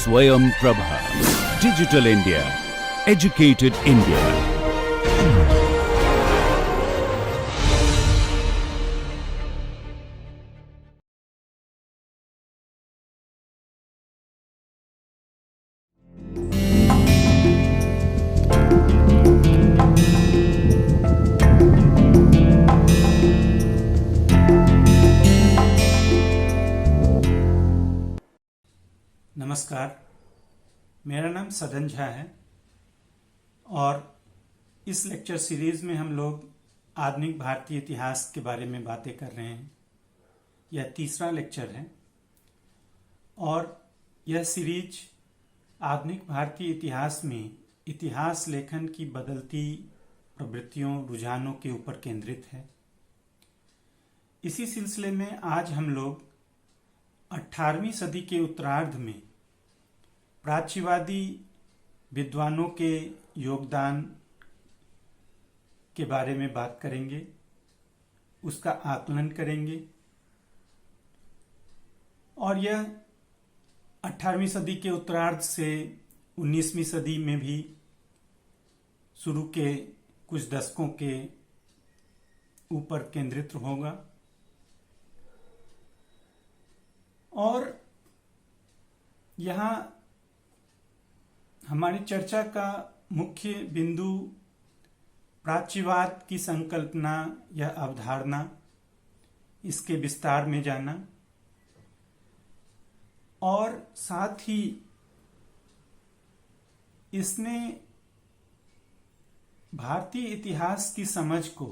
Swayam Prabha. Digital India. Educated India. नमस्कार, मेरा नाम सदन झा है और इस लेक्चर सीरीज में हम लोग आधुनिक भारतीय इतिहास के बारे में बातें कर रहे हैं। यह तीसरा लेक्चर है और यह सीरीज आधुनिक भारतीय इतिहास में इतिहास लेखन की बदलती प्रवृत्तियों, रुझानों के ऊपर केंद्रित है। इसी सिलसिले में आज हम लोग 18वीं सदी के उत्तरार्ध में प्राच्यवादी विद्वानों के योगदान के बारे में बात करेंगे, उसका आकलन करेंगे और यह 18वीं सदी के उत्तरार्ध से 19वीं सदी में भी शुरू के कुछ दशकों के ऊपर केंद्रित होगा। और यहाँ हमारी चर्चा का मुख्य बिंदु प्राच्यवाद की संकल्पना या अवधारणा, इसके विस्तार में जाना और साथ ही इसने भारतीय इतिहास की समझ को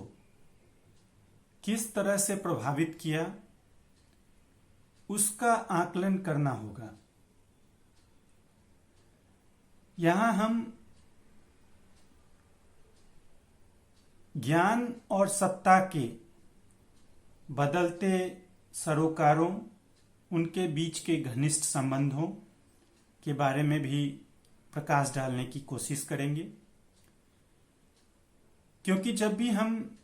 किस तरह से प्रभावित किया, उसका आकलन करना होगा। यहां हम ज्ञान और सत्ता के बदलते सरोकारों, उनके बीच के घनिष्ठ संबंधों के बारे में भी प्रकाश डालने की कोशिश करेंगे, क्योंकि जब भी हम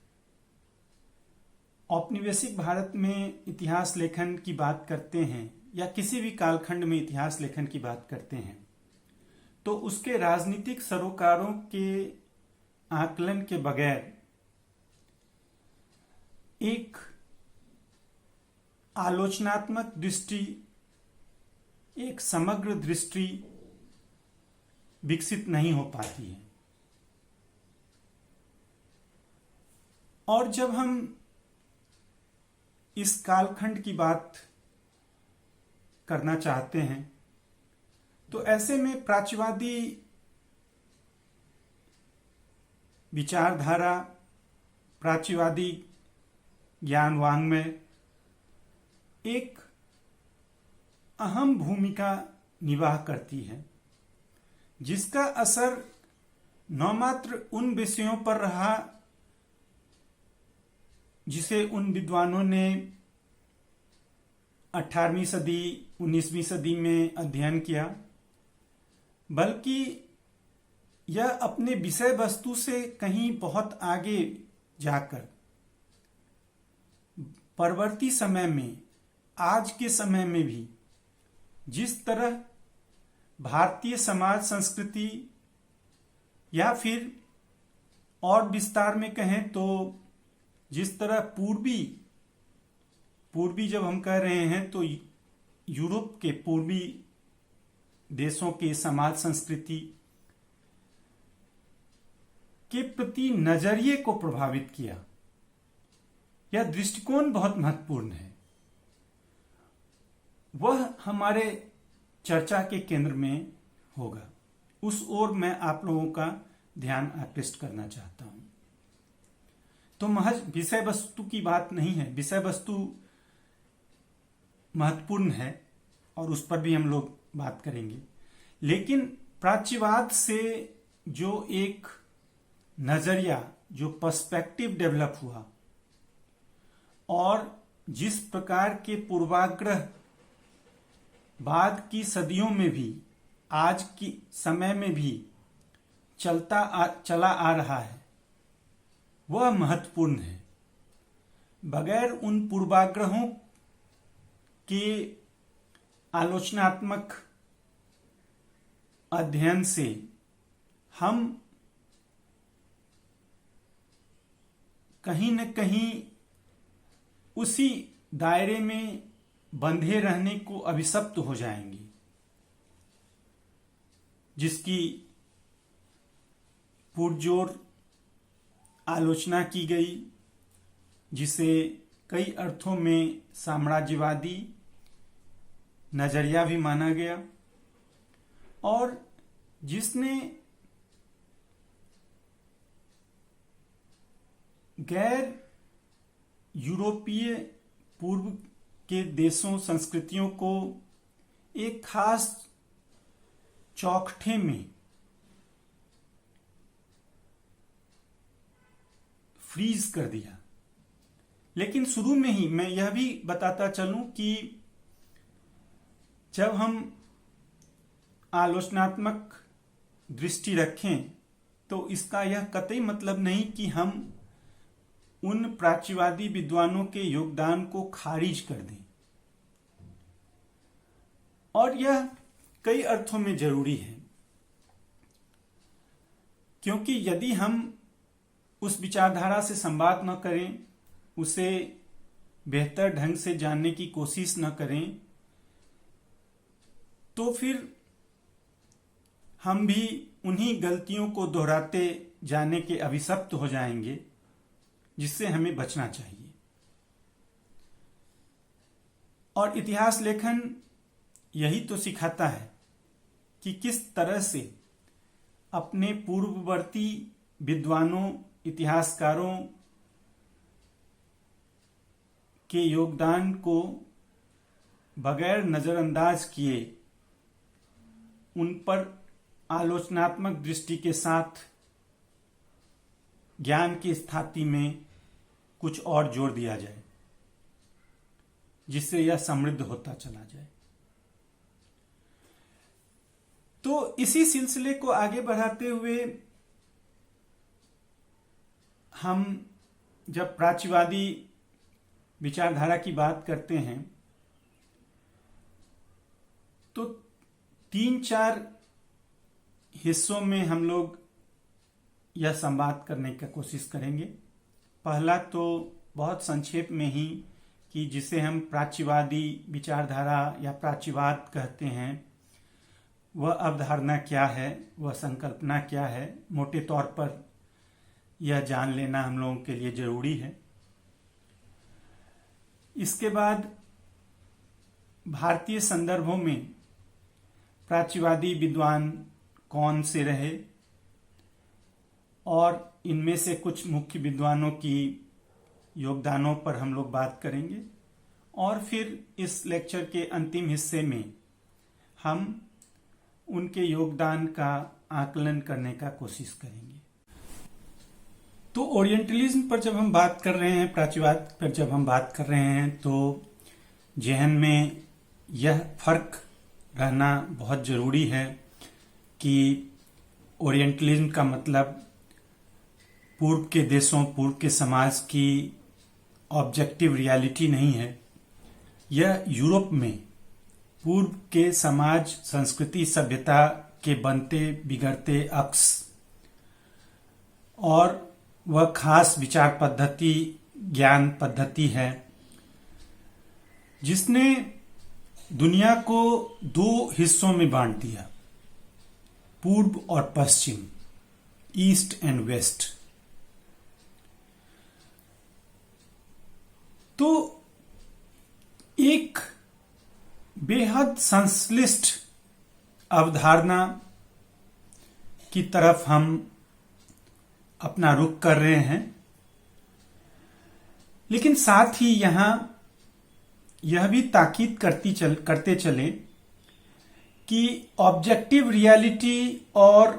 औपनिवेशिक भारत में इतिहास लेखन की बात करते हैं या किसी भी कालखंड में इतिहास लेखन की बात करते हैं तो उसके राजनीतिक सरोकारों के आकलन के बगैर एक आलोचनात्मक दृष्टि, एक समग्र दृष्टि विकसित नहीं हो पाती है। और जब हम इस कालखंड की बात करना चाहते हैं तो ऐसे में प्राच्यवादी विचारधारा, प्राच्यवादी ज्ञान वाङ्मय एक अहम भूमिका निभाह करती है, जिसका असर न मात्र उन विषयों पर रहा जिसे उन विद्वानों ने 18वीं सदी, 19वीं सदी में अध्ययन किया, बल्कि यह अपने विषय वस्तु से कहीं बहुत आगे जाकर परवर्ती समय में, आज के समय में भी जिस तरह भारतीय समाज संस्कृति या फिर और विस्तार में कहें तो जिस तरह पूर्वी जब हम कह रहे हैं तो यूरोप के पूर्वी देशों के समाज संस्कृति के प्रति नजरिए को प्रभावित किया, यह दृष्टिकोण बहुत महत्वपूर्ण है। वह हमारे चर्चा के केंद्र में होगा, उस ओर मैं आप लोगों का ध्यान आकृष्ट करना चाहता हूं। तो महज विषय वस्तु की बात नहीं है, विषय वस्तु महत्वपूर्ण है और उस पर भी हम लोग बात करेंगे, लेकिन प्राच्यवाद से जो एक नजरिया, जो पर्सपेक्टिव डेवलप हुआ और जिस प्रकार के पूर्वाग्रह बाद की सदियों में भी, आज की समय में भी चला आ रहा है, वह महत्वपूर्ण है। बगैर उन पूर्वाग्रहों के आलोचनात्मक अध्ययन से हम कहीं न कहीं उसी दायरे में बंधे रहने को अभिशप्त हो जाएंगे जिसकी पुरजोर आलोचना की गई, जिसे कई अर्थों में साम्राज्यवादी नजरिया भी माना गया और जिसने गैर यूरोपीय पूर्व के देशों संस्कृतियों को एक खास चौखटे में फ्रीज कर दिया। लेकिन शुरू में ही मैं यह भी बताता चलूं कि जब हम आलोचनात्मक दृष्टि रखें तो इसका यह कतई मतलब नहीं कि हम उन प्राच्यवादी विद्वानों के योगदान को खारिज कर दें, और यह कई अर्थों में जरूरी है, क्योंकि यदि हम उस विचारधारा से संवाद न करें, उसे बेहतर ढंग से जानने की कोशिश न करें, तो फिर हम भी उन्हीं गलतियों को दोहराते जाने के अभिशप्त हो जाएंगे, जिससे हमें बचना चाहिए। और इतिहास लेखन यही तो सिखाता है कि किस तरह से अपने पूर्ववर्ती विद्वानों, इतिहासकारों के योगदान को बगैर नजरअंदाज किए उन पर आलोचनात्मक दृष्टि के साथ ज्ञान की स्थाति में कुछ और जोड़ दिया जाए, जिससे यह समृद्ध होता चला जाए। तो इसी सिलसिले को आगे बढ़ाते हुए हम जब प्राच्यवादी विचारधारा की बात करते हैं तो 3-4 हिस्सों में हम लोग यह संवाद करने की कोशिश करेंगे। पहला तो बहुत संक्षेप में ही कि जिसे हम प्राच्यवादी विचारधारा या प्राच्यवाद कहते हैं, वह अवधारणा क्या है, वह संकल्पना क्या है, मोटे तौर पर यह जान लेना हम लोगों के लिए जरूरी है। इसके बाद भारतीय संदर्भों में प्राच्यवादी विद्वान कौन से रहे और इनमें से कुछ मुख्य विद्वानों की योगदानों पर हम लोग बात करेंगे, और फिर इस लेक्चर के अंतिम हिस्से में हम उनके योगदान का आकलन करने का कोशिश करेंगे। तो ओरिएंटलिज्म पर जब हम बात कर रहे हैं, प्राच्यवाद पर जब हम बात कर रहे हैं, तो जहन में यह फर्क रहना बहुत जरूरी है कि ओरिएंटलिज्म का मतलब पूर्व के देशों, पूर्व के समाज की ऑब्जेक्टिव रियलिटी नहीं है। यह यूरोप में पूर्व के समाज, संस्कृति, सभ्यता के बनते बिगड़ते अक्स और वह खास विचार पद्धति, ज्ञान पद्धति है जिसने दुनिया को 2 हिस्सों में बांट दिया, पूर्व और पश्चिम, ईस्ट एंड वेस्ट। तो एक बेहद संश्लिष्ट अवधारणा की तरफ हम अपना रुख कर रहे हैं, लेकिन साथ ही यहां यह भी ताकीद करते चले कि ऑब्जेक्टिव रियलिटी और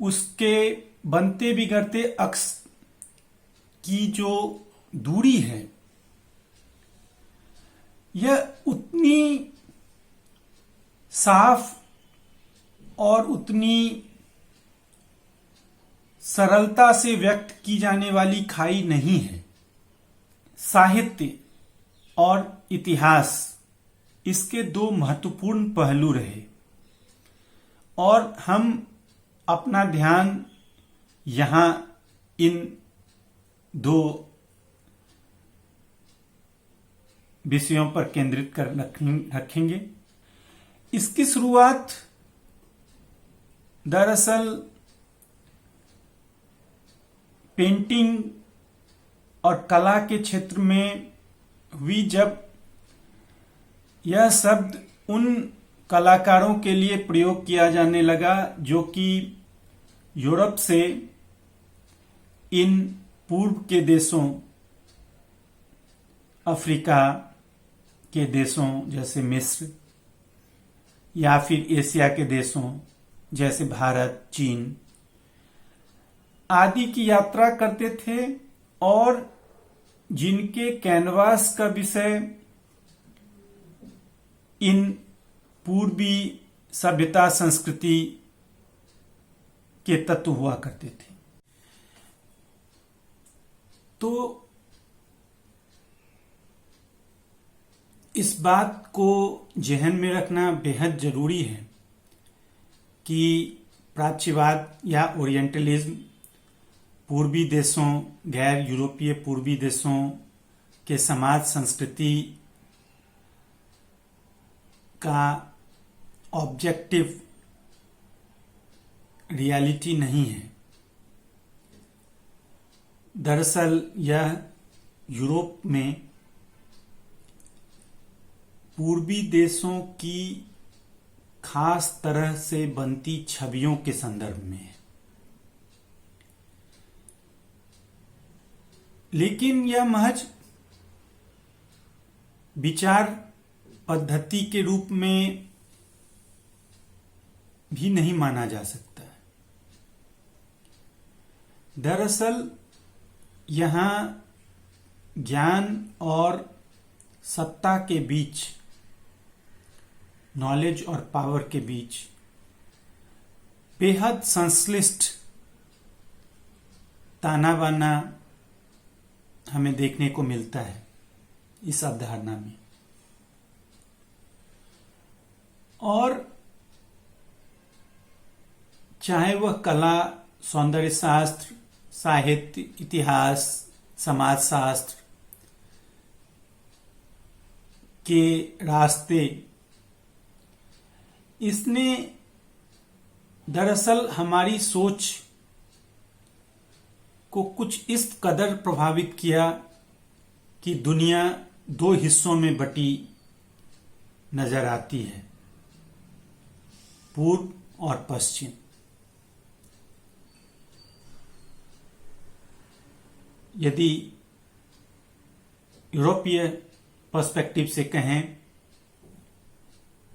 उसके बनते बिगड़ते अक्स की जो दूरी है, यह उतनी साफ और उतनी सरलता से व्यक्त की जाने वाली खाई नहीं है। साहित्य और इतिहास इसके 2 महत्वपूर्ण पहलू रहे, और हम अपना ध्यान यहाँ इन दो विषयों पर केंद्रित कर रखेंगे। इसकी शुरुआत दरअसल पेंटिंग और कला के क्षेत्र में हुई, जब यह शब्द उन कलाकारों के लिए प्रयोग किया जाने लगा जो कि यूरोप से इन पूर्व के देशों, अफ्रीका के देशों जैसे मिस्र, या फिर एशिया के देशों जैसे भारत, चीन आदि की यात्रा करते थे और जिनके कैनवास का विषय इन पूर्वी सभ्यता संस्कृति के तत्व हुआ करते थे। तो इस बात को जहन में रखना बेहद जरूरी है कि प्राच्यवाद या ओरिएंटलिज्म पूर्वी देशों, गैर यूरोपीय पूर्वी देशों के समाज संस्कृति का ऑब्जेक्टिव रियलिटी नहीं है। दरअसल यह यूरोप में पूर्वी देशों की खास तरह से बनती छवियों के संदर्भ में है। लेकिन यह महज विचार पद्धति के रूप में भी नहीं माना जा सकता है। दरअसल यहां ज्ञान और सत्ता के बीच, नॉलेज और पावर के बीच बेहद संश्लिष्ट ताना बाना हमें देखने को मिलता है इस अवधारणा में। और चाहे वह कला, सौंदर्य शास्त्र, साहित्य, इतिहास, समाजशास्त्र के रास्ते, इसने दरअसल हमारी सोच को कुछ इस कदर प्रभावित किया कि दुनिया दो हिस्सों में बटी नजर आती है, पूर्व और पश्चिम। यदि यूरोपीय पर्सपेक्टिव से कहें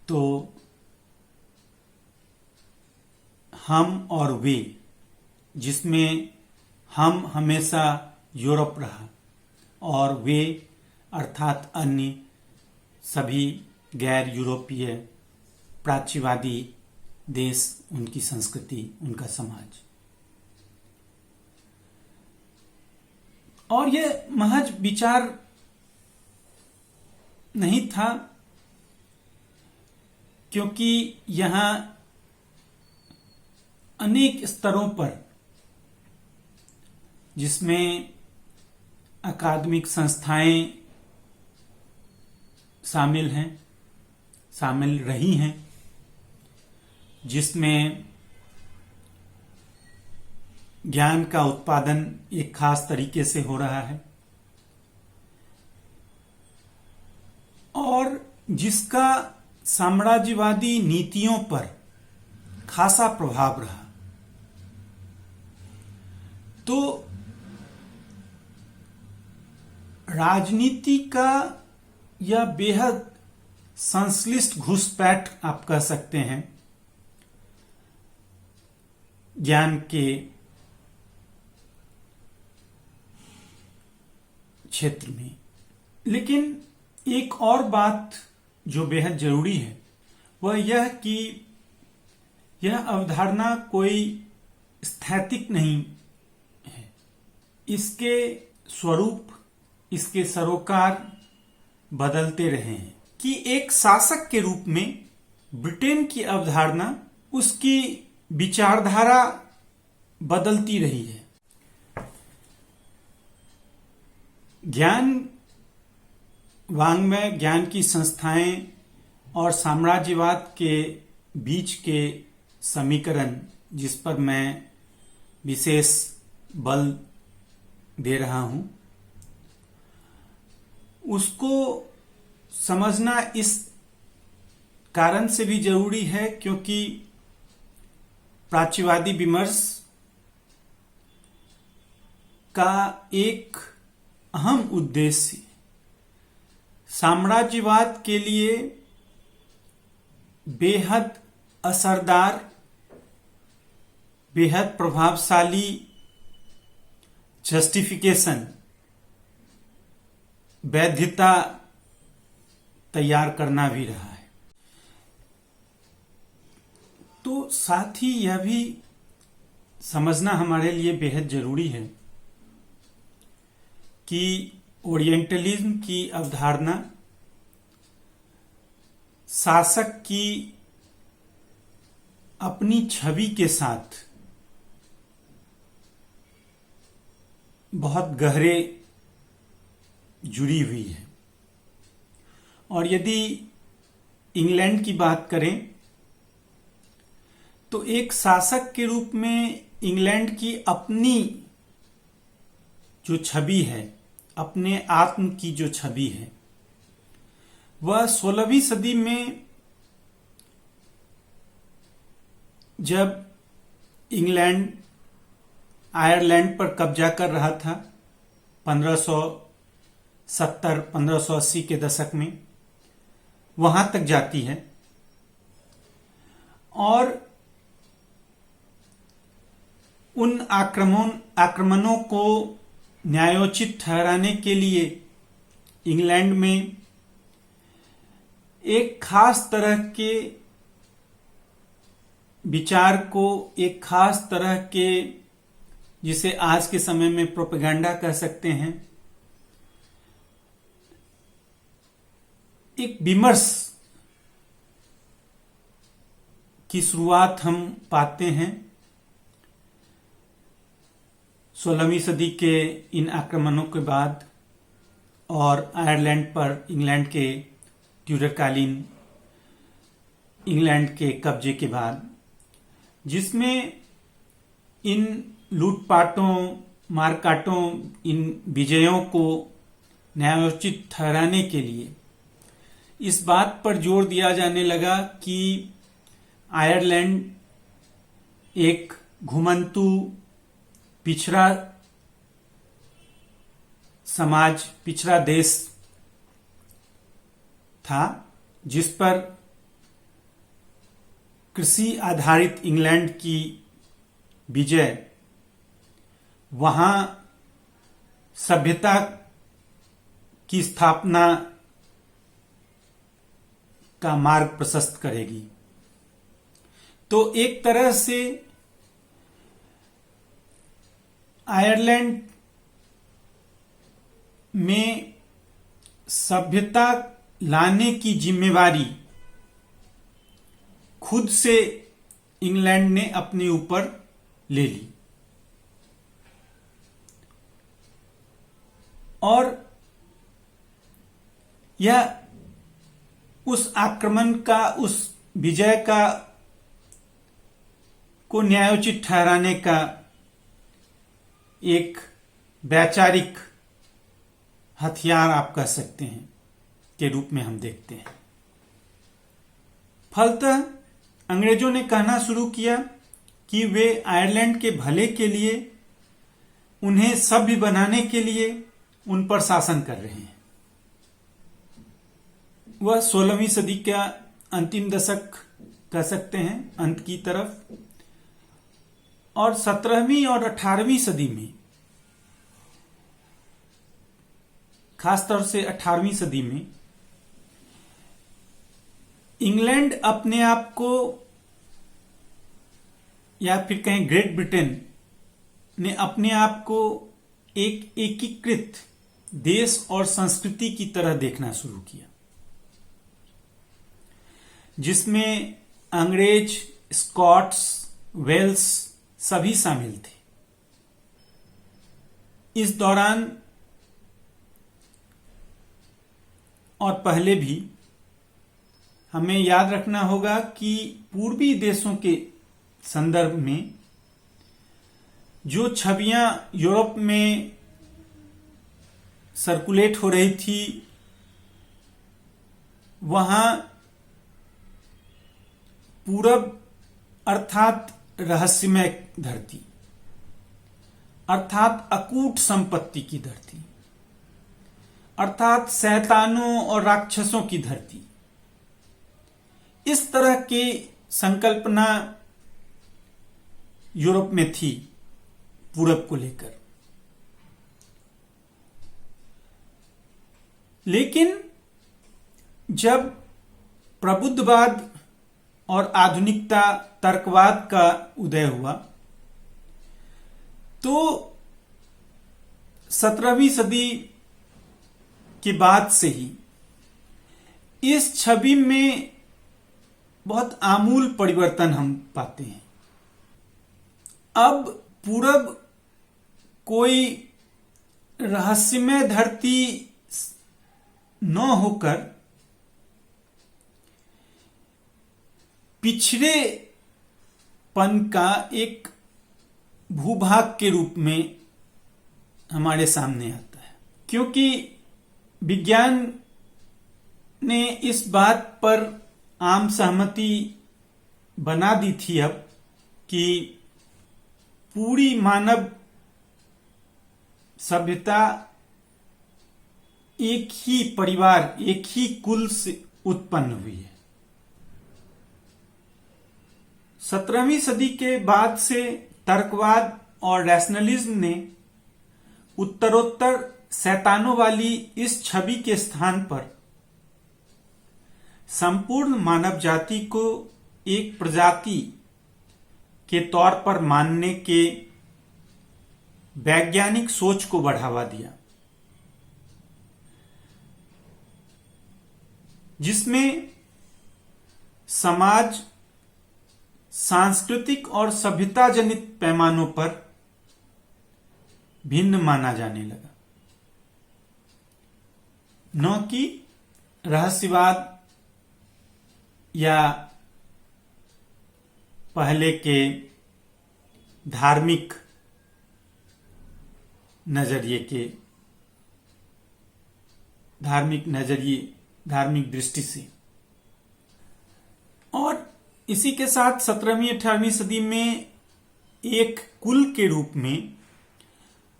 तो हम और वे, जिसमें हम हमेशा यूरोप रहा और वे अर्थात अन्य सभी गैर यूरोपीय प्राच्यवादी देश, उनकी संस्कृति, उनका समाज। और यह महज विचार नहीं था, क्योंकि यहां अनेक स्तरों पर, जिसमें अकादमिक संस्थाएं शामिल हैं, शामिल रही हैं, जिसमें ज्ञान का उत्पादन एक खास तरीके से हो रहा है और जिसका साम्राज्यवादी नीतियों पर खासा प्रभाव रहा। तो राजनीति का यह बेहद संश्लिष्ट घुसपैठ आप कह सकते हैं ज्ञान के क्षेत्र में। लेकिन एक और बात जो बेहद जरूरी है वह यह कि यह अवधारणा कोई स्थैतिक नहीं है। इसके स्वरूप, इसके सरोकार बदलते रहे हैं। कि एक शासक के रूप में ब्रिटेन की अवधारणा उसकी विचारधारा बदलती रही है। ज्ञान वाङ्मय, ज्ञान की संस्थाएं और साम्राज्यवाद के बीच के समीकरण, जिस पर मैं विशेष बल दे रहा हूं, उसको समझना इस कारण से भी जरूरी है क्योंकि प्राच्यवादी विमर्श का एक अहम उद्देश्य साम्राज्यवाद के लिए बेहद असरदार, बेहद प्रभावशाली जस्टिफिकेशन, वैधता तैयार करना भी रहा है। तो साथ ही यह भी समझना हमारे लिए बेहद जरूरी है कि ओरिएंटलिज्म की अवधारणा शासक की अपनी छवि के साथ बहुत गहरे जुड़ी हुई है। और यदि इंग्लैंड की बात करें तो एक शासक के रूप में इंग्लैंड की अपनी जो छवि है, अपने आत्म की जो छवि है, वह 16वीं सदी में जब इंग्लैंड आयरलैंड पर कब्जा कर रहा था 1570-1580 के दशक में, वहां तक जाती है। और उन आक्रमणों को न्यायोचित ठहराने के लिए इंग्लैंड में एक खास तरह के विचार को, एक खास तरह के, जिसे आज के समय में प्रोपेगेंडा कह सकते हैं, एक विमर्श की शुरुआत हम पाते हैं 16वीं सदी के इन आक्रमणों के बाद और आयरलैंड पर इंग्लैंड के ट्यूडरकालीन इंग्लैंड के कब्जे के बाद, जिसमें इन लूटपाटों, मारकाटों, इन विजयों को न्यायोचित ठहराने के लिए इस बात पर जोर दिया जाने लगा कि आयरलैंड एक घुमंतू, पिछड़ा समाज, पिछड़ा देश था, जिस पर कृषि आधारित इंग्लैंड की विजय वहां सभ्यता की स्थापना का मार्ग प्रशस्त करेगी। तो एक तरह से आयरलैंड में सभ्यता लाने की जिम्मेवारी खुद से इंग्लैंड ने अपने ऊपर ले ली। और यह उस आक्रमण का, उस विजय का को न्यायोचित ठहराने का एक वैचारिक हथियार आप कह सकते हैं के रूप में हम देखते हैं। फलतः अंग्रेजों ने कहना शुरू किया कि वे आयरलैंड के भले के लिए, उन्हें सभ्य बनाने के लिए उन पर शासन कर रहे हैं। वह 16वीं सदी का अंतिम दशक कह सकते हैं, अंत की तरफ। और 17वीं और 18वीं सदी में, खासतौर से 18वीं सदी में, इंग्लैंड अपने आप को, या फिर कहें ग्रेट ब्रिटेन ने अपने आप को एक एकीकृत देश और संस्कृति की तरह देखना शुरू किया, जिसमें अंग्रेज स्कॉट्स, वेल्स सभी शामिल थे। इस दौरान और पहले भी हमें याद रखना होगा कि पूर्वी देशों के संदर्भ में जो छवियां यूरोप में सर्कुलेट हो रही थी, वहां पूरब अर्थात रहस्यमय धरती, अर्थात अकूट संपत्ति की धरती, अर्थात शैतानों और राक्षसों की धरती, इस तरह की संकल्पना यूरोप में थी पूरब को लेकर। लेकिन जब प्रबुद्धवाद और आधुनिकता, तर्कवाद का उदय हुआ, तो 17वीं सदी के बाद से ही इस छवि में बहुत आमूल परिवर्तन हम पाते हैं। अब पूरब कोई रहस्यमय धरती न होकर पिछड़ेपन का एक भूभाग के रूप में हमारे सामने आता है, क्योंकि विज्ञान ने इस बात पर आम सहमति बना दी थी अब कि पूरी मानव सभ्यता एक ही परिवार, एक ही कुल से उत्पन्न हुई है। 17वीं सदी के बाद से तर्कवाद और रैशनलिज्म ने उत्तरोत्तर शैतानों वाली इस छवि के स्थान पर संपूर्ण मानव जाति को एक प्रजाति के तौर पर मानने के वैज्ञानिक सोच को बढ़ावा दिया, जिसमें समाज सांस्कृतिक और सभ्यता जनित पैमानों पर भिन्न माना जाने लगा, न कि रहस्यवाद या पहले के धार्मिक धार्मिक दृष्टि से। और इसी के साथ 17वीं-18वीं सदी में एक कुल के रूप में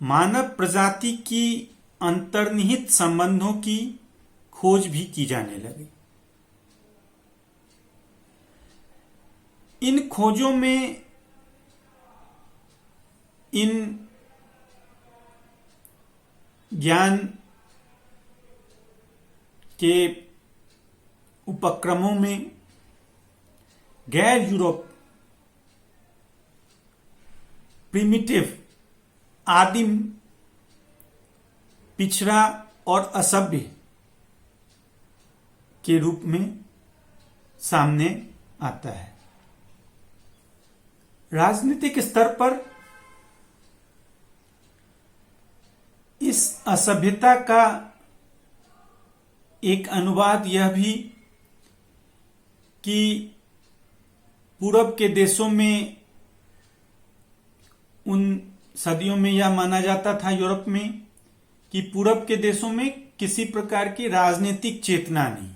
मानव प्रजाति की अंतर्निहित संबंधों की खोज भी की जाने लगी। इन खोजों में इन ज्ञान के उपक्रमों में गैर यूरोप, प्रिमिटिव, आदिम, पिछड़ा और असभ्य के रूप में सामने आता है। राजनीतिक स्तर पर इस असभ्यता का एक अनुवाद यह भी कि पूरब के देशों में उन सदियों में यह माना जाता था यूरोप में कि पूरब के देशों में किसी प्रकार की राजनीतिक चेतना नहीं,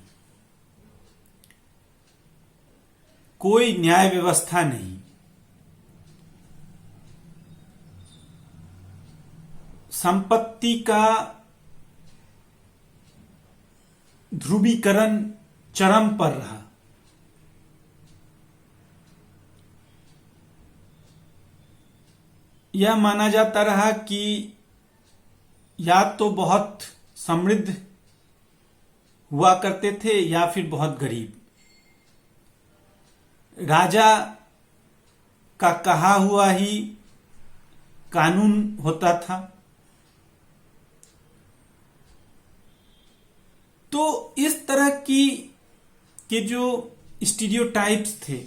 कोई न्याय व्यवस्था नहीं, संपत्ति का ध्रुवीकरण चरम पर रहा। यह माना जाता रहा कि या तो बहुत समृद्ध हुआ करते थे या फिर बहुत गरीब। राजा का कहा हुआ ही कानून होता था। तो इस तरह की के जो स्टीरियोटाइप्स थे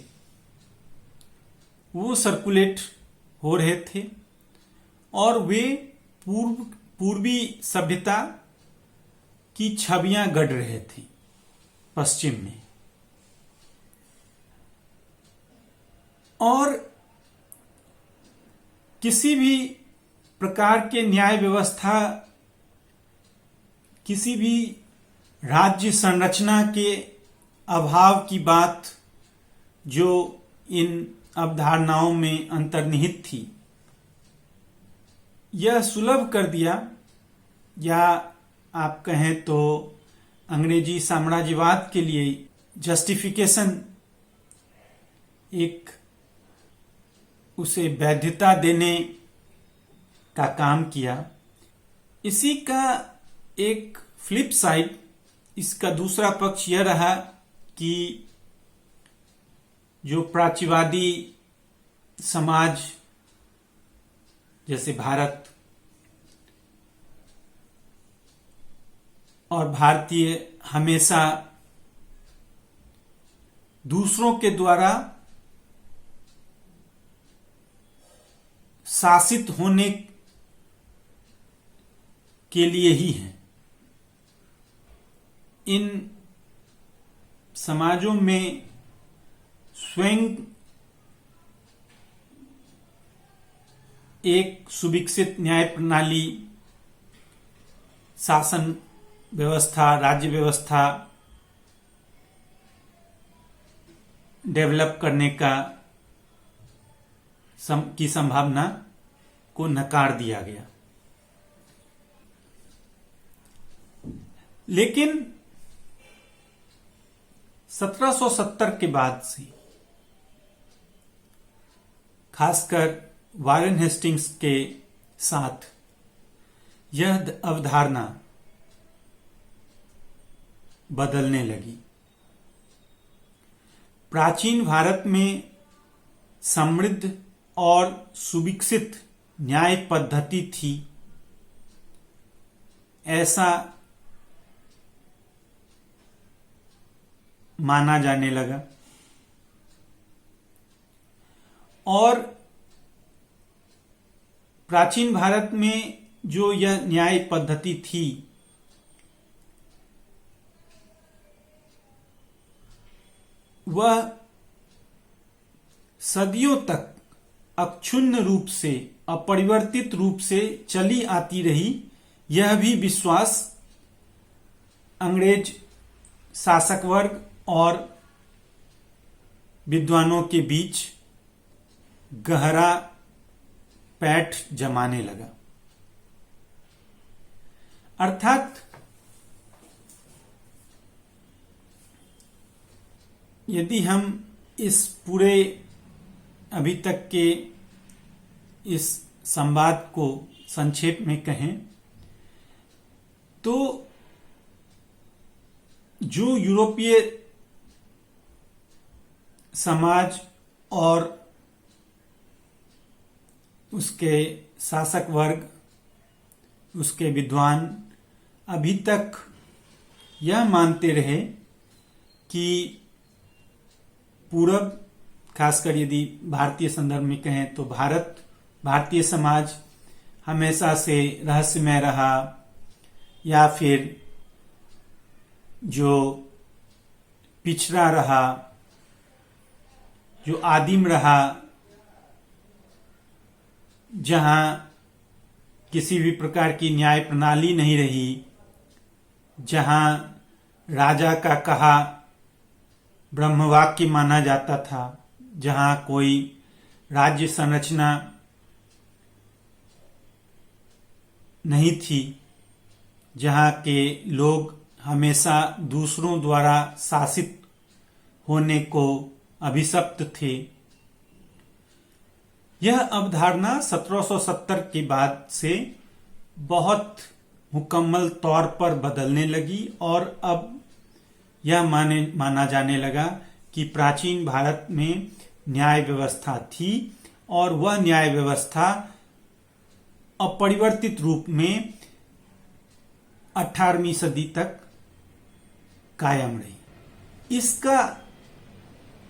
वो सर्कुलेट हो रहे थे और वे पूर्वी सभ्यता की छवियां गढ़ रहे थे पश्चिम में। और किसी भी प्रकार के न्याय व्यवस्था, किसी भी राज्य संरचना के अभाव की बात जो इन अवधारणाओं में अंतर्निहित थी, यह सुलभ कर दिया, या आप कहें तो अंग्रेजी साम्राज्यवाद के लिए जस्टिफिकेशन, एक उसे वैधता देने का काम किया। इसी का एक फ्लिप साइड, इसका दूसरा पक्ष यह रहा कि जो प्राच्यवादी समाज जैसे भारत और भारतीय हमेशा दूसरों के द्वारा शासित होने के लिए ही है। इन समाजों में स्वयं एक सुविकसित न्याय प्रणाली, शासन व्यवस्था, राज्य व्यवस्था डेवलप करने की संभावना को नकार दिया गया। लेकिन 1770 के बाद से, खासकर वारेन हेस्टिंग्स के साथ, यह अवधारणा बदलने लगी। प्राचीन भारत में समृद्ध और सुविकसित न्याय पद्धति थी, ऐसा माना जाने लगा। और प्राचीन भारत में जो यह न्याय पद्धति थी, वह सदियों तक अक्षुण्ण रूप से, अपरिवर्तित रूप से चली आती रही। यह भी विश्वास अंग्रेज शासक वर्ग और विद्वानों के बीच गहरा पैठ जमाने लगा। अर्थात यदि हम इस पूरे अभी तक के इस संवाद को संक्षेप में कहें तो जो यूरोपीय समाज और उसके शासक वर्ग, उसके विद्वान अभी तक यह मानते रहे कि पूरब, खासकर यदि भारतीय संदर्भ में कहें तो भारतीय समाज हमेशा से रहस्यमय रहा, या फिर जो पिछड़ा रहा, जो आदिम रहा, जहां किसी भी प्रकार की न्याय प्रणाली नहीं रही, जहां राजा का कहा ब्रह्मवाक्य माना जाता था, जहां कोई राज्य संरचना नहीं थी, जहां के लोग हमेशा दूसरों द्वारा शासित होने को अभिशप्त थे। यह अवधारणा 1770 के बाद से बहुत मुकम्मल तौर पर बदलने लगी और अब यह माना जाने लगा कि प्राचीन भारत में न्याय व्यवस्था थी और वह न्याय व्यवस्था अपरिवर्तित रूप में 18वीं सदी तक कायम रही। इसका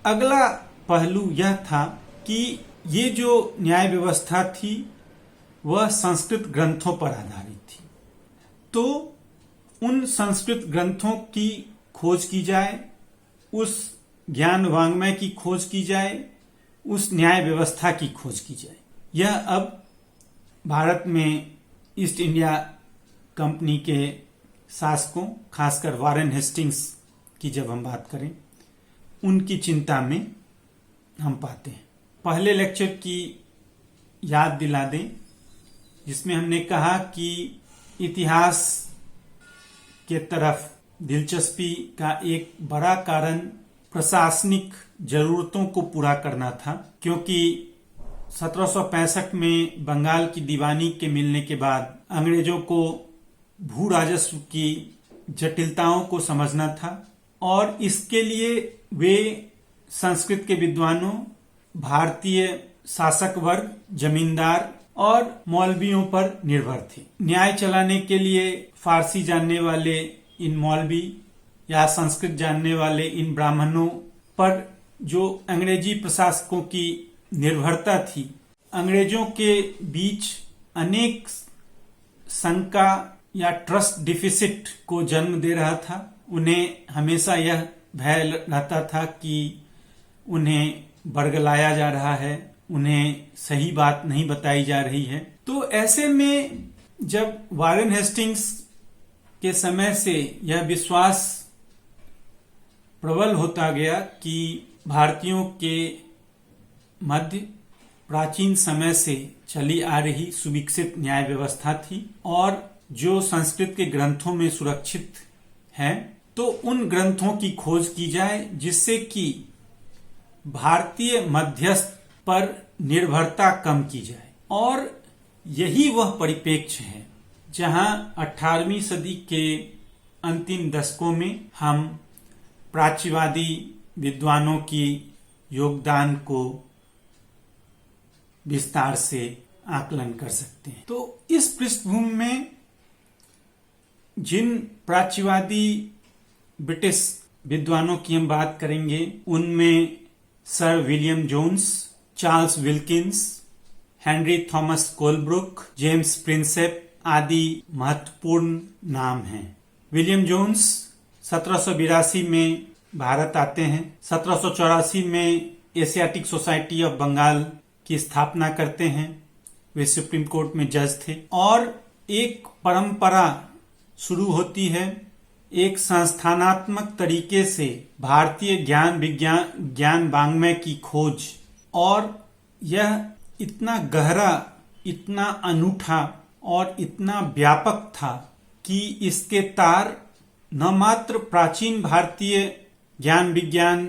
अगला पहलू यह था कि ये जो न्याय व्यवस्था थी वह संस्कृत ग्रंथों पर आधारित थी। तो उन संस्कृत ग्रंथों की खोज की जाए, उस ज्ञान वांग्मय की खोज की जाए, उस न्याय व्यवस्था की खोज की जाए। यह अब भारत में ईस्ट इंडिया कंपनी के शासकों, खासकर वारेन हेस्टिंग्स की जब हम बात करें, उनकी चिंता में हम पाते हैं। पहले लेक्चर की याद दिला दें जिसमें हमने कहा कि इतिहास के तरफ दिलचस्पी का एक बड़ा कारण प्रशासनिक जरूरतों को पूरा करना था, क्योंकि 1765 में बंगाल की दीवानी के मिलने के बाद अंग्रेजों को भू राजस्व की जटिलताओं को समझना था और इसके लिए वे संस्कृत के विद्वानों, भारतीय शासक वर्ग, जमींदार और मौलवियों पर निर्भर थे। न्याय चलाने के लिए फारसी जानने वाले इन मौलवी या संस्कृत जानने वाले इन ब्राह्मणों पर जो अंग्रेजी प्रशासकों की निर्भरता थी, अंग्रेजों के बीच अनेक शंका या ट्रस्ट डिफिसिट को जन्म दे रहा था। उन्हें हमेशा यह भय रहता था कि उन्हें बरगलाया जा रहा है, उन्हें सही बात नहीं बताई जा रही है। तो ऐसे में जब वारेन हेस्टिंग्स के समय से यह विश्वास प्रबल होता गया कि भारतीयों के मध्य प्राचीन समय से चली आ रही सुविकसित न्याय व्यवस्था थी और जो संस्कृत के ग्रंथों में सुरक्षित है, तो उन ग्रंथों की खोज की जाए जिससे कि भारतीय मध्यस्थ पर निर्भरता कम की जाए। और यही वह परिप्रेक्ष्य है जहां 18वीं सदी के अंतिम दशकों में हम प्राच्यवादी विद्वानों की योगदान को विस्तार से आकलन कर सकते हैं। तो इस पृष्ठभूमि में जिन प्राच्यवादी ब्रिटिश विद्वानों की हम बात करेंगे, उनमें sir William Jones, Charles Wilkins, Henry Thomas Colebrooke, James Prinsep आदि महत्वपूर्ण नाम हैं। विलियम जोन्स 1782 में भारत आते हैं। 1784 में एशियाटिक सोसाइटी ऑफ बंगाल की स्थापना करते हैं। वे सुप्रीम कोर्ट में जज थे और एक परंपरा शुरू होती है, एक संस्थानात्मक तरीके से भारतीय ज्ञान वांग्मय की खोज। और यह इतना गहरा, इतना अनूठा और इतना व्यापक था कि इसके तार न मात्र प्राचीन भारतीय ज्ञान विज्ञान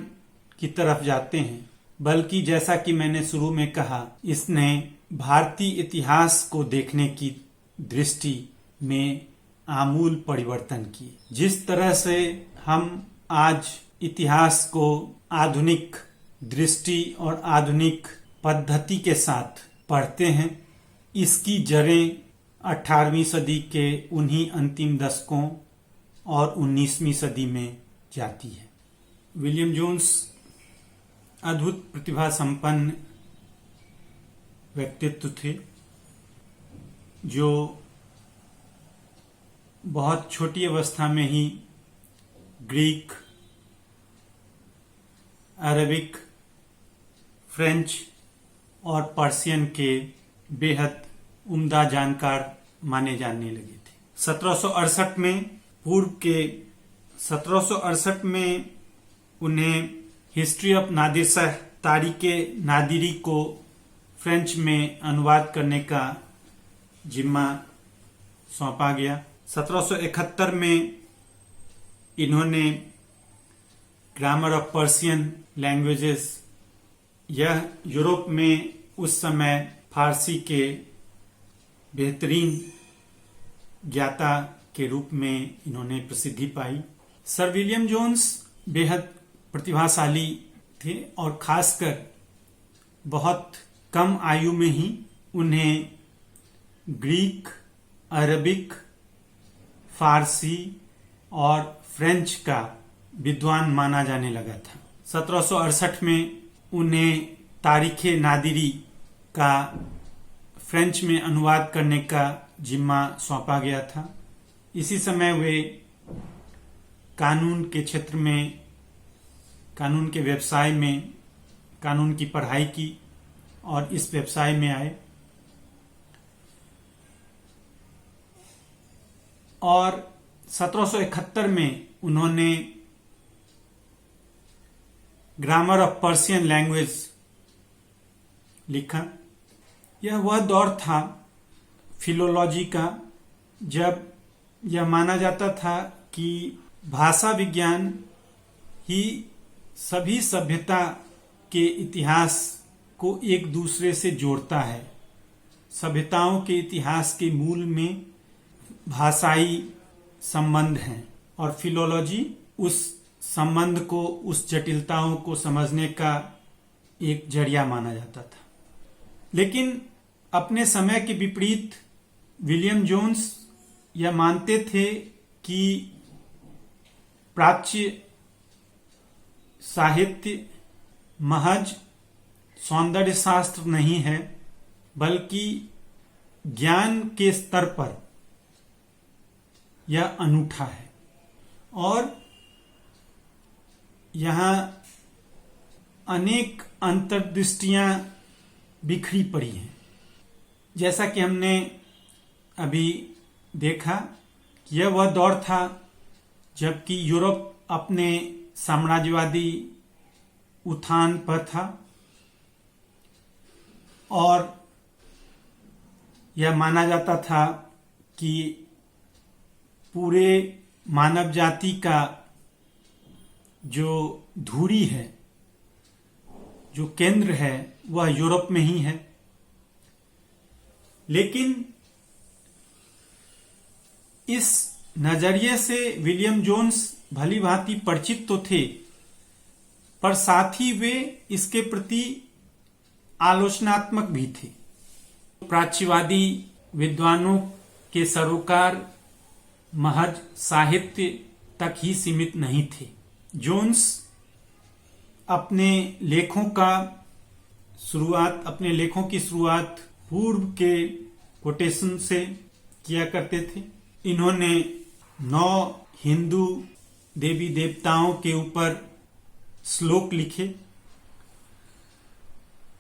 की तरफ जाते हैं, बल्कि जैसा कि मैंने शुरू में कहा, इसने भारतीय इतिहास को देखने की दृष्टि में आमूल परिवर्तन किए। जिस तरह से हम आज इतिहास को आधुनिक दृष्टि और आधुनिक पद्धति के साथ पढ़ते हैं, इसकी जड़ें 18वीं सदी के उन्हीं अंतिम दशकों और 19वीं सदी में जाती है। विलियम जोन्स अद्भुत प्रतिभा संपन्न व्यक्तित्व थे जो बहुत छोटी अवस्था में ही ग्रीक, अरबिक, फ्रेंच और पर्शियन के बेहद उम्दा जानकार माने जाने लगे थे। 1768 में उन्हें हिस्ट्री ऑफ नादिर शाह तारीके नादिरी को फ्रेंच में अनुवाद करने का जिम्मा सौंपा गया। 1771 में इन्होंने ग्रामर ऑफ पर्शियन लैंग्वेजेस, यह यूरोप में उस समय फारसी के बेहतरीन ज्ञाता के रूप में इन्होंने प्रसिद्धि पाई। सर विलियम जोन्स बेहद प्रतिभाशाली थे और खासकर बहुत कम आयु में ही उन्हें ग्रीक, अरबिक, फारसी और फ्रेंच का विद्वान माना जाने लगा था। 1768 में उन्हें तारीख नादिरी का फ्रेंच में अनुवाद करने का जिम्मा सौंपा गया था। इसी समय वे कानून के क्षेत्र में, कानून के व्यवसाय में कानून की पढ़ाई की और इस व्यवसाय में आए और 1771 में उन्होंने ग्रामर ऑफ पर्शियन लैंग्वेज लिखा। यह वह दौर था फिलोलॉजी का जब यह माना जाता था कि भाषा विज्ञान ही सभी सभ्यता के इतिहास को एक दूसरे से जोड़ता है। सभ्यताओं के इतिहास के मूल में भाषाई संबंध हैं और फिलोलॉजी उस संबंध को, उस जटिलताओं को समझने का एक जरिया माना जाता था। लेकिन अपने समय के विपरीत विलियम जोन्स यह मानते थे कि प्राच्य साहित्य महज सौंदर्य शास्त्र नहीं है, बल्कि ज्ञान के स्तर पर यह अनूठा है और यहाँ अनेक अंतर्दृष्टियां बिखरी पड़ी हैं। जैसा कि हमने अभी देखा कि यह वह दौर था जबकि यूरोप अपने साम्राज्यवादी उत्थान पर था और यह माना जाता था कि पूरे मानव जाति का जो धुरी है, जो केंद्र है, वह यूरोप में ही है। लेकिन इस नजरिए से विलियम जोन्स भली भांति परिचित तो थे, पर साथ ही वे इसके प्रति आलोचनात्मक भी थे। प्राच्यवादी विद्वानों के सरोकार महज साहित्य तक ही सीमित नहीं थे। जोन्स अपने लेखों की शुरुआत पूर्व के कोटेशन से किया करते थे। इन्होंने 9 हिंदू देवी देवताओं के ऊपर श्लोक लिखे।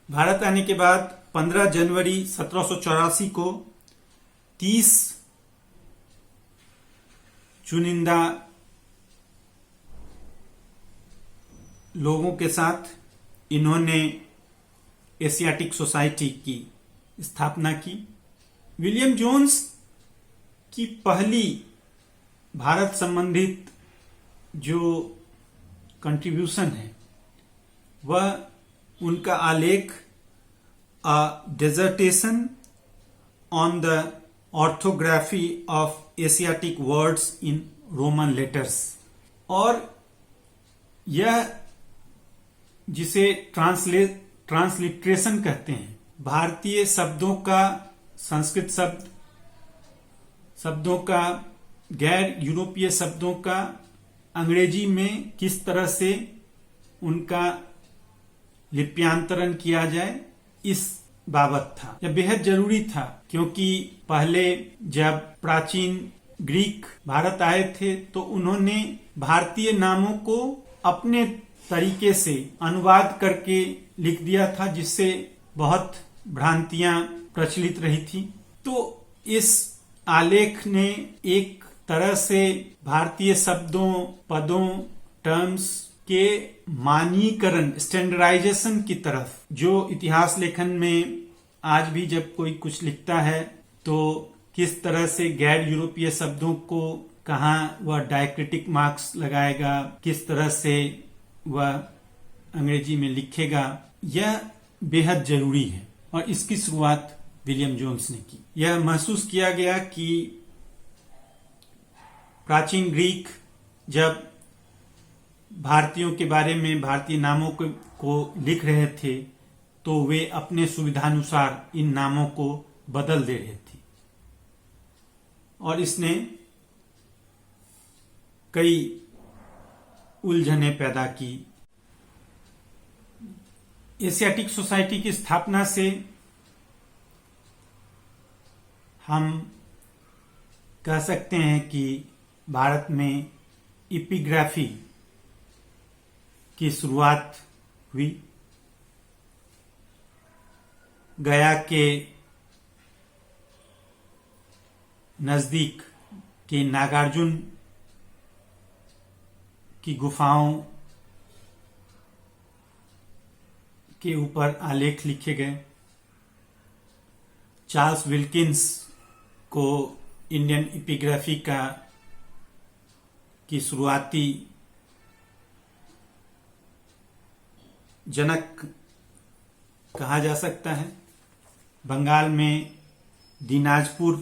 भारत आने के बाद 15 जनवरी 1784 को 30 चुनिंदा लोगों के साथ इन्होंने एशियाटिक सोसाइटी की स्थापना की। विलियम जोन्स की पहली भारत संबंधित जो कंट्रीब्यूशन है वह उनका आलेख a dissertation on the orthography of Asiatic words in Roman letters, और यह जिसे ट्रांसलिट्रेशन कहते हैं, भारतीय शब्दों का, संस्कृत शब्दों का, गैर यूरोपीय शब्दों का अंग्रेजी में किस तरह से उनका लिप्यांतरण किया जाए, इस बाबत था। यह बेहद जरूरी था क्योंकि पहले जब प्राचीन ग्रीक भारत आए थे तो उन्होंने भारतीय नामों को अपने तरीके से अनुवाद करके लिख दिया था, जिससे बहुत भ्रांतियां प्रचलित रही थी। तो इस आलेख ने एक तरह से भारतीय शब्दों, पदों, टर्म्स के मानकीकरण, स्टैंडर्डाइजेशन की तरफ, जो इतिहास लेखन में आज भी जब कोई कुछ लिखता है तो किस तरह से गैर यूरोपीय शब्दों को कहाँ वह डायक्रिटिक मार्क्स लगाएगा, किस तरह से वह अंग्रेजी में लिखेगा, यह बेहद जरूरी है। और इसकी शुरुआत विलियम जोन्स ने की। यह महसूस किया गया कि प्राचीन ग्रीक जब भारतीयों के बारे में, भारतीय नामों को लिख रहे थे तो वे अपने सुविधानुसार इन नामों को बदल दे रहे थे, और इसने कई उलझने पैदा की। एशियाटिक सोसाइटी की स्थापना से हम कह सकते हैं कि भारत में एपिग्राफी की शुरुआत हुई। गया के नजदीक के नागार्जुन की गुफाओं के ऊपर आलेख लिखे गए। चार्ल्स विल्किंस को इंडियन एपिग्राफी की शुरुआती जनक कहा जा सकता है। बंगाल में दिनाजपुर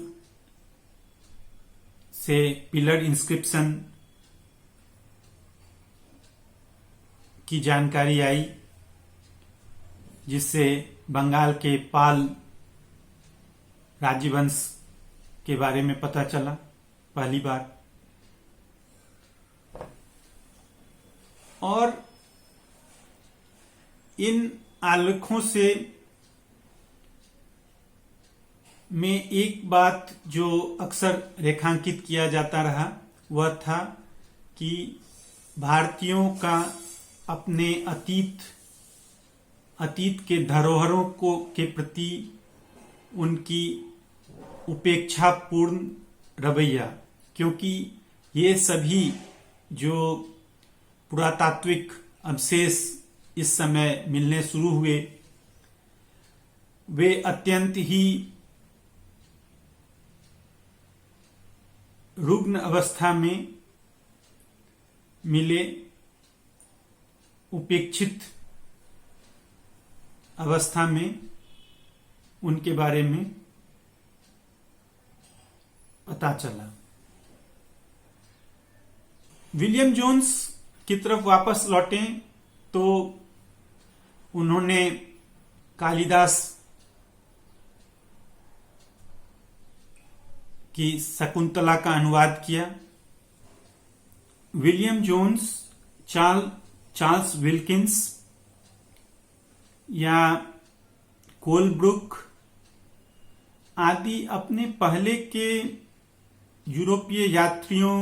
से पिलर इंस्क्रिप्शन की जानकारी आई, जिससे बंगाल के पाल राज्यवंश के बारे में पता चला पहली बार। और इन आलेखों से में एक बात जो अक्सर रेखांकित किया जाता रहा वह था कि भारतीयों का अपने अतीत के धरोहरों के प्रति उनकी उपेक्षापूर्ण रवैया, क्योंकि ये सभी जो पुरातात्विक अवशेष इस समय मिलने शुरू हुए वे अत्यंत ही रुग्ण अवस्था में मिले, उपेक्षित अवस्था में उनके बारे में पता चला। विलियम जोन्स की तरफ वापस लौटे तो उन्होंने कालिदास की शकुंतला का अनुवाद किया। विलियम जोन्स, चार्ल्स विल्किंस या कोलब्रुक आदि अपने पहले के यूरोपीय यात्रियों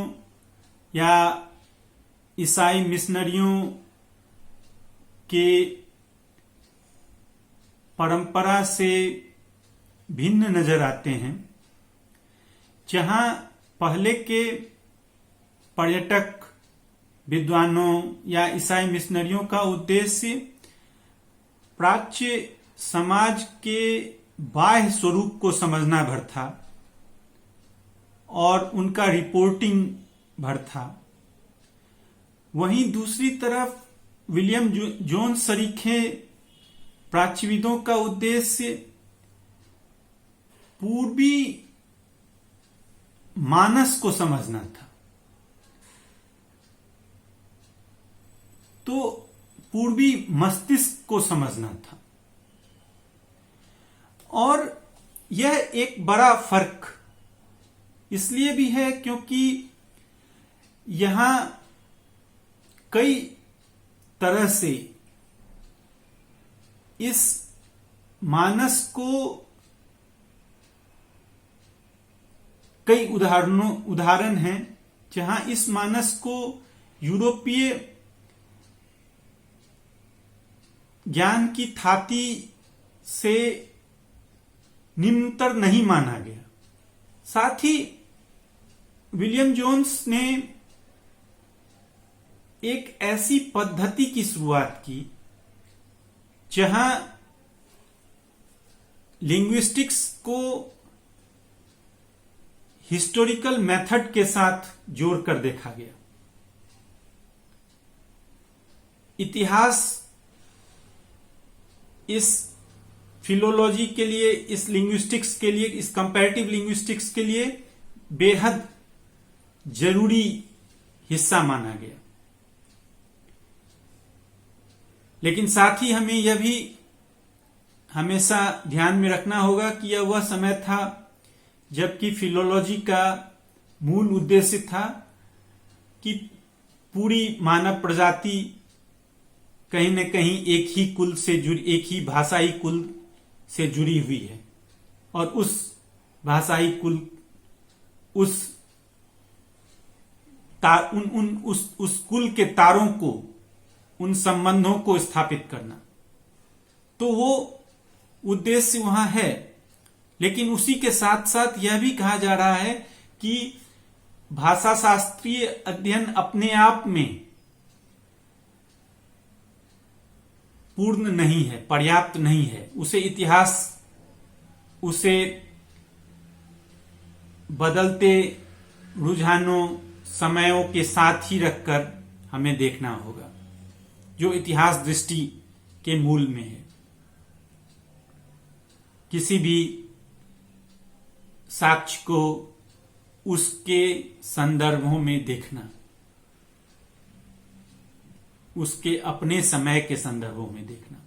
या ईसाई मिशनरियों के परंपरा से भिन्न नजर आते हैं, जहां पहले के पर्यटक विद्वानों या ईसाई मिशनरियों का उद्देश्य प्राच्य समाज के बाह्य स्वरूप को समझना भर था और उनका रिपोर्टिंग भर था। वहीं दूसरी तरफ विलियम जोन्स सरीखे प्राच्यविदों का उद्देश्य पूर्वी मानस को समझना था। तो पूर्वी मस्तिष्क को समझना था। और यह एक बड़ा फर्क इसलिए भी है क्योंकि यहां कई तरह से इस मानस को कई उदाहरण हैं जहां इस मानस को यूरोपीय ज्ञान की थाती से निम्नतर नहीं माना गया। साथ ही विलियम जोन्स ने एक ऐसी पद्धति की शुरुआत की जहां लिंग्विस्टिक्स को हिस्टोरिकल मेथड के साथ जोड़कर देखा गया। इतिहास इस फिलोलॉजी के लिए, इस लिंग्विस्टिक्स के लिए, इस कंपैरेटिव लिंग्विस्टिक्स के लिए बेहद जरूरी हिस्सा माना गया। लेकिन साथ ही हमें यह भी हमेशा ध्यान में रखना होगा कि यह वह समय था जबकि फिलोलॉजी का मूल उद्देश्य था कि पूरी मानव प्रजाति कहीं न कहीं एक ही कुल से जुड़ी, एक ही भाषाई कुल से जुड़ी हुई है और उस भाषाई कुल उस कुल के तारों को, उन संबंधों को स्थापित करना, तो वो उद्देश्य वहां है। लेकिन उसी के साथ साथ यह भी कहा जा रहा है कि भाषा शास्त्रीय अध्ययन अपने आप में पूर्ण नहीं है, पर्याप्त नहीं है। उसे इतिहास, उसे बदलते रुझानों, समयों के साथ ही रखकर हमें देखना होगा, जो इतिहास दृष्टि के मूल में है। किसी भी साक्ष्य को उसके संदर्भों में देखना, उसके अपने समय के संदर्भों में देखना।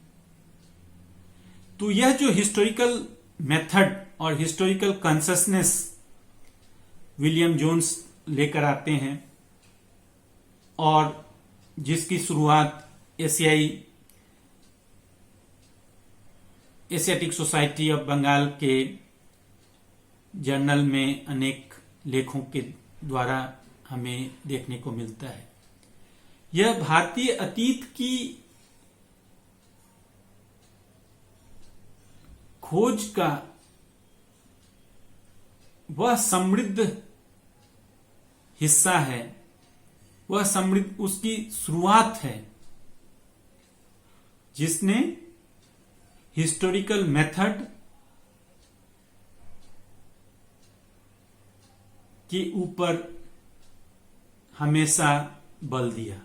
तो यह जो हिस्टोरिकल मेथड और हिस्टोरिकल कॉन्शसनेस विलियम जोन्स लेकर आते हैं और जिसकी शुरुआत एशियाटिक सोसाइटी ऑफ बंगाल के जर्नल में अनेक लेखों के द्वारा हमें देखने को मिलता है। यह भारतीय अतीत की खोज का वह समृद्ध हिस्सा है, वह समृद्ध, उसकी शुरुआत है जिसने हिस्टोरिकल मेथड के ऊपर हमेशा बल दिया।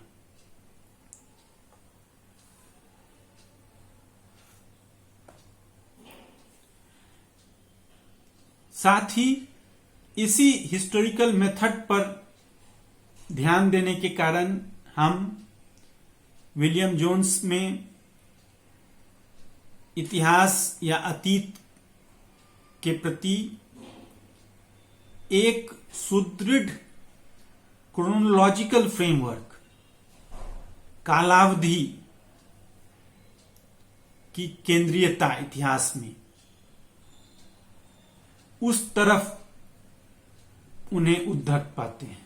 साथ ही इसी हिस्टोरिकल मेथड पर ध्यान देने के कारण हम विलियम जोन्स में इतिहास या अतीत के प्रति एक सुदृढ़ क्रोनोलॉजिकल फ्रेमवर्क, कालावधि की केंद्रीयता इतिहास में, उस तरफ उन्हें उद्धत पाते हैं।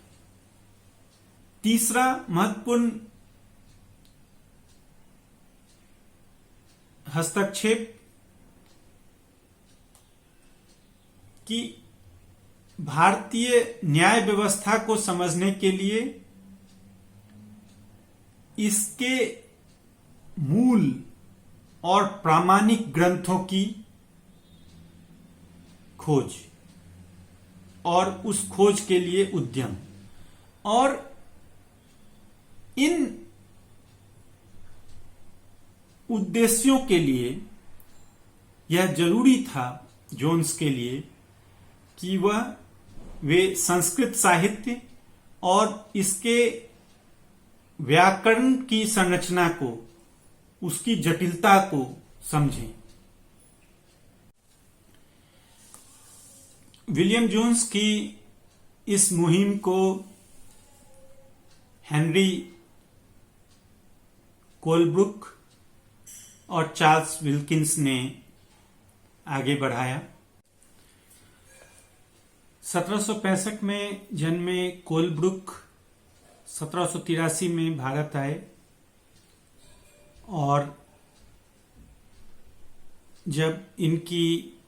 तीसरा महत्वपूर्ण हस्तक्षेप कि भारतीय न्याय व्यवस्था को समझने के लिए इसके मूल और प्रामाणिक ग्रंथों की खोज और उस खोज के लिए उद्यम, और इन उद्देश्यों के लिए यह जरूरी था जोन्स के लिए कि वे संस्कृत साहित्य और इसके व्याकरण की संरचना को, उसकी जटिलता को समझें। विलियम जोन्स की इस मुहिम को हेनरी कोलब्रुक और चार्ल्स विल्किंस ने आगे बढ़ाया। 1765 में जन्मे कोलब्रुक 1783 में भारत आए और जब इनकी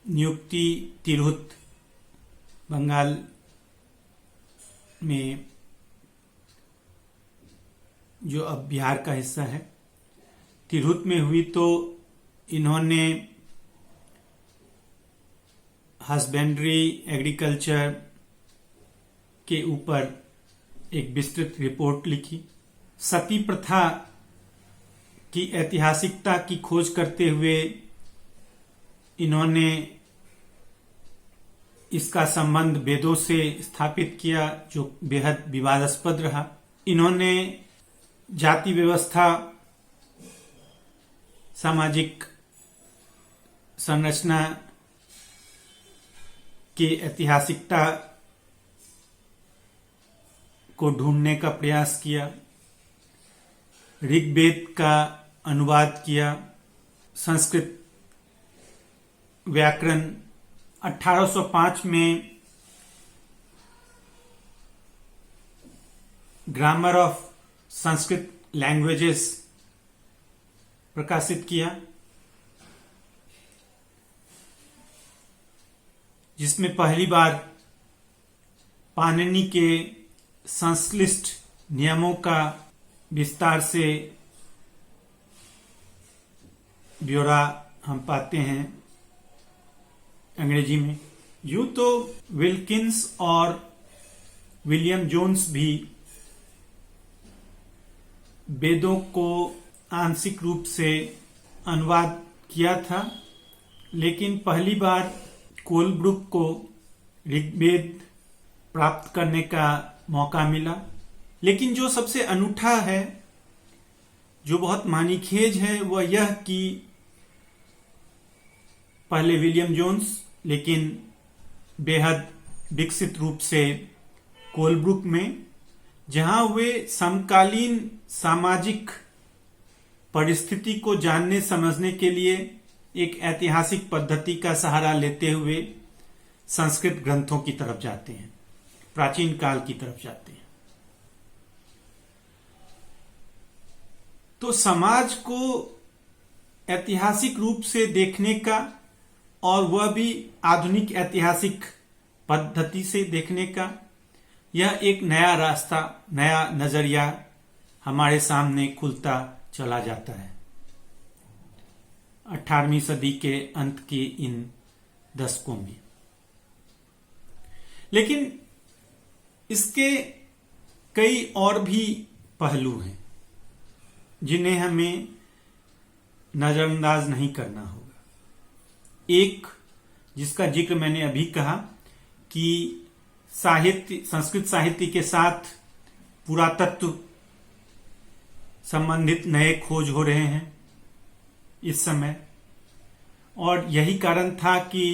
नियुक्ति तिरहुत बंगाल में, जो अब बिहार का हिस्सा है, तिरहुत में हुई, तो इन्होंने हस्बेंड्री, एग्रीकल्चर के ऊपर एक विस्तृत रिपोर्ट लिखी। सती प्रथा की ऐतिहासिकता की खोज करते हुए इन्होंने इसका संबंध वेदों से स्थापित किया, जो बेहद विवादास्पद रहा। इन्होंने जाति व्यवस्था, सामाजिक संरचना की ऐतिहासिकता को ढूंढने का प्रयास किया। ऋग्वेद का अनुवाद किया। संस्कृत व्याकरण 1805 में ग्रामर ऑफ संस्कृत लैंग्वेजेस प्रकाशित किया, जिसमें पहली बार पाणिनि के संश्लिष्ट नियमों का विस्तार से ब्यौरा हम पाते हैं अंग्रेजी में। यूं तो विल्किंस और विलियम जोन्स भी वेदों को आंशिक रूप से अनुवाद किया था, लेकिन पहली बार कोलब्रुक को ऋग्वेद प्राप्त करने का मौका मिला। लेकिन जो सबसे अनूठा है, जो बहुत मानीखेज है, वह यह कि पहले विलियम जोन्स, लेकिन बेहद विकसित रूप से कोलब्रुक में, जहां वे समकालीन सामाजिक परिस्थिति को जानने समझने के लिए एक ऐतिहासिक पद्धति का सहारा लेते हुए संस्कृत ग्रंथों की तरफ जाते हैं, प्राचीन काल की तरफ जाते हैं। तो समाज को ऐतिहासिक रूप से देखने का, और वह भी आधुनिक ऐतिहासिक पद्धति से देखने का, यह एक नया रास्ता, नया नजरिया हमारे सामने खुलता चला जाता है 18वीं सदी के अंत के इन दशकों में। लेकिन इसके कई और भी पहलू हैं जिन्हें हमें नजरअंदाज नहीं करना होगा। एक, जिसका जिक्र मैंने अभी कहा कि साहित्य, संस्कृत साहित्य के साथ पुरातत्व संबंधित नए खोज हो रहे हैं इस समय, और यही कारण था कि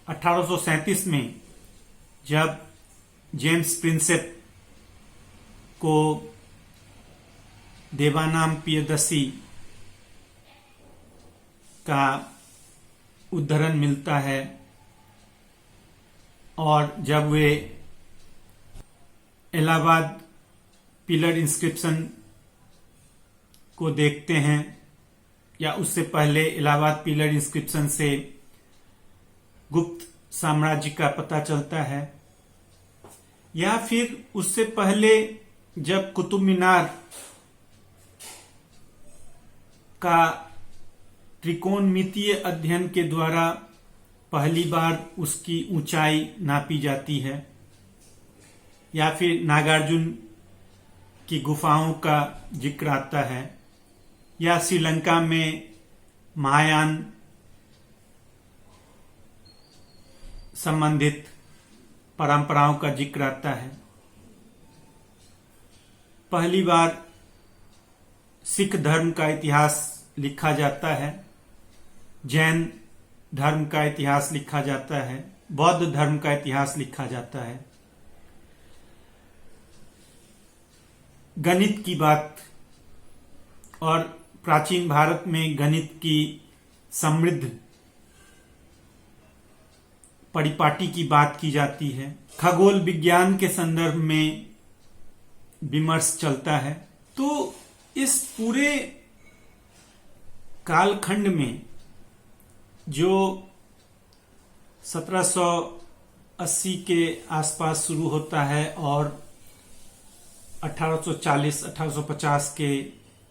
1837 में जब जेम्स प्रिंसेप को देवानाम पियदसी का उद्धरण मिलता है, और जब वे इलाहाबाद पिलर इंस्क्रिप्शन को देखते हैं, या उससे पहले इलाहाबाद पिलर इंस्क्रिप्शन से गुप्त साम्राज्य का पता चलता है, या फिर उससे पहले जब कुतुब मीनार का त्रिकोणमितीय अध्ययन के द्वारा पहली बार उसकी ऊंचाई नापी जाती है, या फिर नागार्जुन की गुफाओं का जिक्र आता है, या श्रीलंका में महायान संबंधित परंपराओं का जिक्र आता है। पहली बार सिख धर्म का इतिहास लिखा जाता है, जैन धर्म का इतिहास लिखा जाता है, बौद्ध धर्म का इतिहास लिखा जाता है। गणित की बात, और प्राचीन भारत में गणित की समृद्ध परिपाटी की बात की जाती है। खगोल विज्ञान के संदर्भ में विमर्श चलता है। तो इस पूरे कालखंड में जो 1780 के आसपास शुरू होता है और 1840-1850 के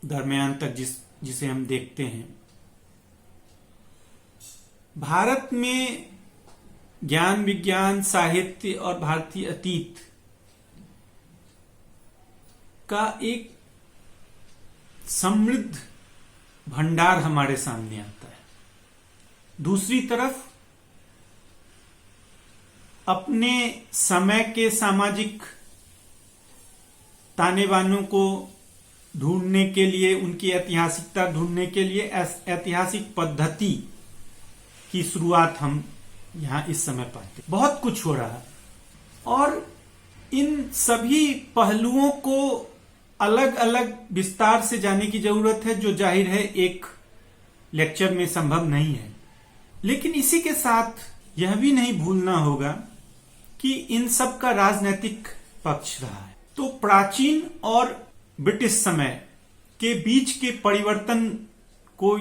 दरमियान तक जिसे हम देखते हैं, भारत में ज्ञान विज्ञान, साहित्य और भारतीय अतीत का एक समृद्ध भंडार हमारे सामने आता है। दूसरी तरफ अपने समय के सामाजिक ताने बानों को ढूंढने के लिए, उनकी ऐतिहासिकता ढूंढने के लिए ऐतिहासिक पद्धति की शुरुआत हम यहां इस समय पाते। बहुत कुछ हो रहा है और इन सभी पहलुओं को अलग अलग विस्तार से जाने की जरूरत है, जो जाहिर है एक लेक्चर में संभव नहीं है। लेकिन इसी के साथ यह भी नहीं भूलना होगा कि इन सब का राजनीतिक पक्ष रहा है। तो प्राचीन और ब्रिटिश समय के बीच के परिवर्तन को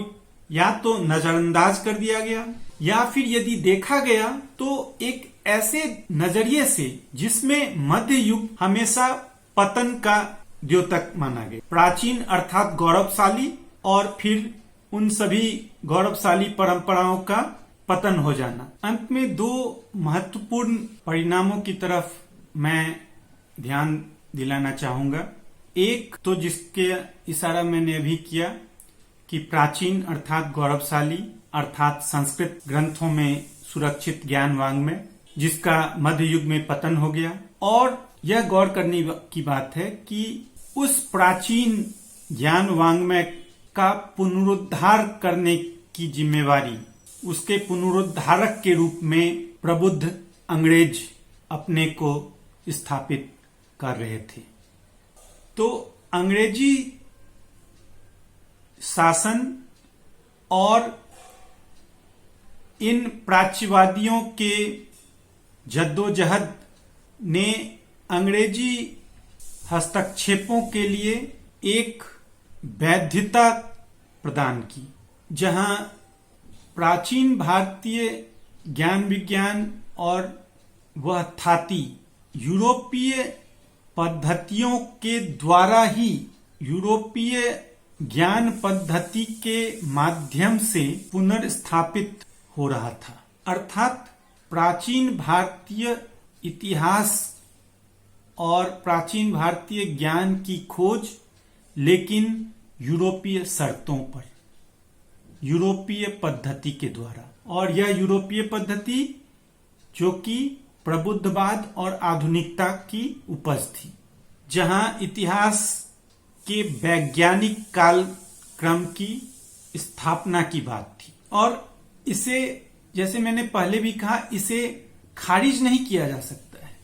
या तो नजरअंदाज कर दिया गया, या फिर यदि देखा गया तो एक ऐसे नजरिए से जिसमें मध्य युग हमेशा पतन का द्योतक माना गया। प्राचीन अर्थात गौरवशाली, और फिर उन सभी गौरवशाली परंपराओं का पतन हो जाना। अंत में दो महत्वपूर्ण परिणामों की तरफ मैं ध्यान दिलाना चाहूंगा। एक तो जिसके इशारा मैंने अभी किया कि प्राचीन अर्थात गौरवशाली अर्थात संस्कृत ग्रंथों में सुरक्षित ज्ञान वाङ्मय, जिसका मध्य युग में पतन हो गया। और यह गौर करने की बात है कि उस प्राचीन ज्ञान वाङ्मय का पुनरुद्धार करने की जिम्मेवारी उसके पुनरुद्धारक के रूप में प्रबुद्ध अंग्रेज अपने को स्थापित कर रहे थे। तो अंग्रेजी शासन और इन प्राच्यवादियों के जद्दोजहद ने अंग्रेजी हस्तक्षेपों के लिए एक वैधता प्रदान की, जहां प्राचीन भारतीय ज्ञान विज्ञान और वह थाती यूरोपीय पद्धतियों के द्वारा ही यूरोपीय ज्ञान पद्धति के माध्यम से पुनर्स्थापित हो रहा था। अर्थात प्राचीन भारतीय इतिहास और प्राचीन भारतीय ज्ञान की खोज, लेकिन यूरोपीय शर्तों पर, यूरोपीय पद्धति के द्वारा। और यह यूरोपीय पद्धति जो कि प्रबुद्धवाद और आधुनिकता की उपज थी, जहां इतिहास के वैज्ञानिक कालक्रम की स्थापना की बात थी। और इसे, जैसे मैंने पहले भी कहा, इसे खारिज नहीं किया जा सकता है,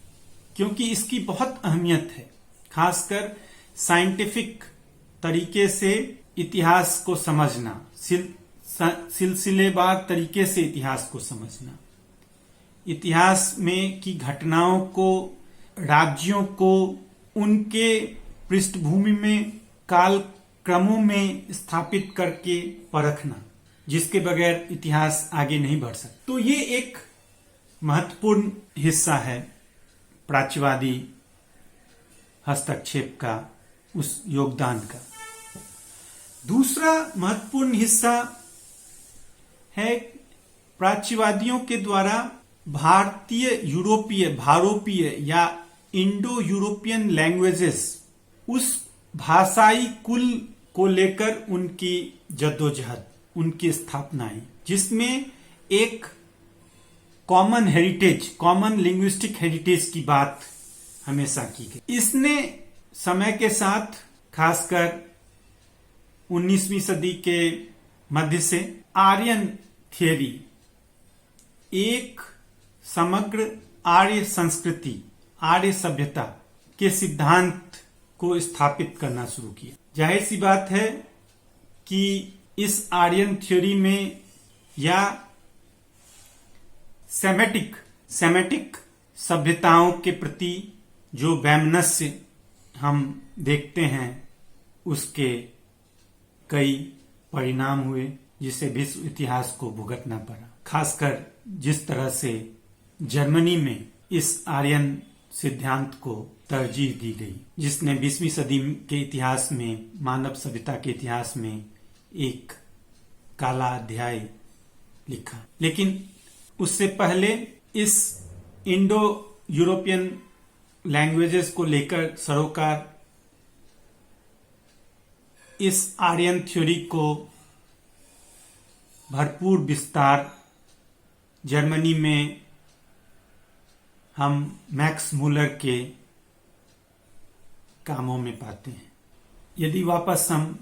क्योंकि इसकी बहुत अहमियत है, खासकर साइंटिफिक तरीके से इतिहास को समझना, सिलसिलेवार तरीके से इतिहास को समझना, इतिहास में की घटनाओं को, राज्यों को उनके पृष्ठभूमि में, काल क्रमों में स्थापित करके परखना, जिसके बगैर इतिहास आगे नहीं बढ़ सकता। तो ये एक महत्वपूर्ण हिस्सा है प्राच्यवादी हस्तक्षेप का, उस योगदान का। दूसरा महत्वपूर्ण हिस्सा है प्राच्यवादियों के द्वारा भारतीय यूरोपीय, भारोपीय या इंडो यूरोपियन लैंग्वेजेस, उस भाषाई कुल को लेकर उनकी जद्दोजहद, उनकी स्थापनाएं, जिसमें एक common heritage, common linguistic heritage की बात हमेशा की गई। इसने समय के साथ, खासकर 19वीं सदी के मध्य से, आर्यन थियरी, एक समग्र आर्य संस्कृति, आर्य सभ्यता के सिद्धांत को स्थापित करना शुरू किया। जाहिर सी बात है कि इस आर्यन थ्योरी में, या सेमेटिक सभ्यताओं के प्रति जो वैमनस्य हम देखते हैं, उसके कई परिणाम हुए, जिसे विश्व इतिहास को भुगतना पड़ा। खासकर जिस तरह से जर्मनी में इस आर्यन सिद्धांत को तरजीह दी गई, जिसने 20वीं सदी के इतिहास में, मानव सभ्यता के इतिहास में एक काला अध्याय लिखा। लेकिन उससे पहले इस इंडो यूरोपियन लैंग्वेजेस को लेकर सरोकार इस आर्यन थ्योरी को भरपूर विस्तार जर्मनी में हम मैक्स मूलर के कामों में पाते हैं। यदि वापस हम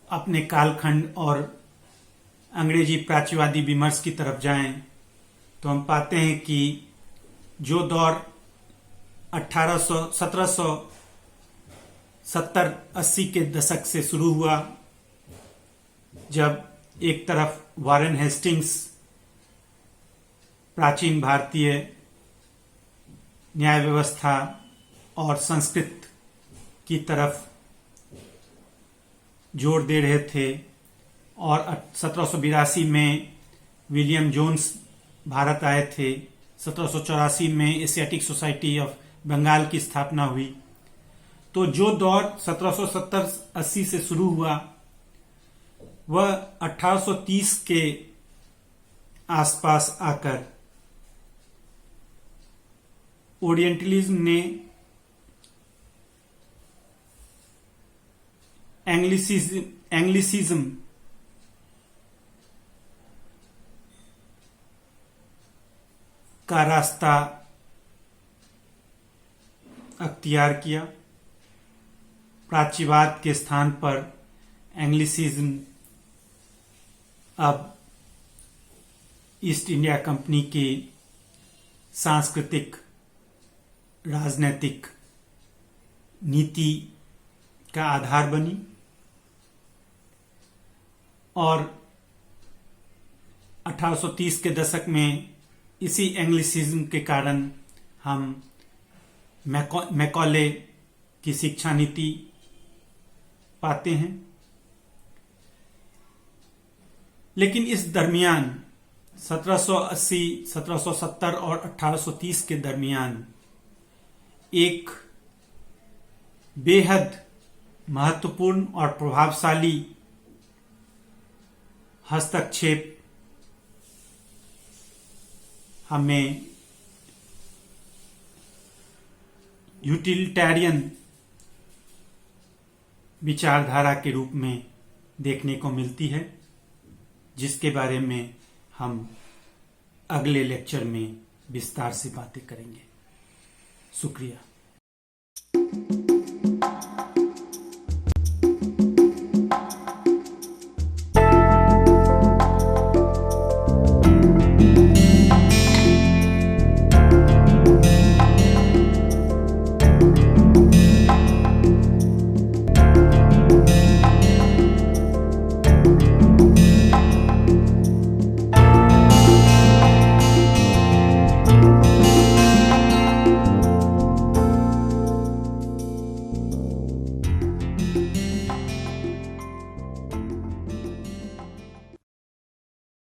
अपने कालखंड और अंग्रेजी प्राच्यवादी विमर्श की तरफ जाएं, तो हम पाते हैं कि जो दौर 1700 70-80 के दशक से शुरू हुआ, जब एक तरफ वॉरेन हेस्टिंग्स प्राचीन भारतीय न्याय व्यवस्था और संस्कृत की तरफ जोर दे रहे थे, और 1782 में विलियम जोन्स भारत आए थे। 1784 में एशियाटिक सोसाइटी ऑफ बंगाल की स्थापना हुई। तो जो दौर 1770-80 से शुरू हुआ वह 1830 के आसपास आकर ओरिएंटलिज्म ने एंग्लिसिज्म का रास्ता अख्तियार किया। प्राच्यवाद के स्थान पर एंग्लिसिज्म अब ईस्ट इंडिया कंपनी की सांस्कृतिक राजनैतिक नीति का आधार बनी, और 1830 के दशक में इसी एंग्लिसिज्म के कारण हम मैकॉले की शिक्षा नीति पाते हैं। लेकिन इस दरमियान 1780, 1770 और 1830 के दरमियान एक बेहद महत्वपूर्ण और प्रभावशाली हस्तक्षेप हमें यूटिलिटेरियन विचारधारा के रूप में देखने को मिलती है, जिसके बारे में हम अगले लेक्चर में विस्तार से बातें करेंगे। शुक्रिया।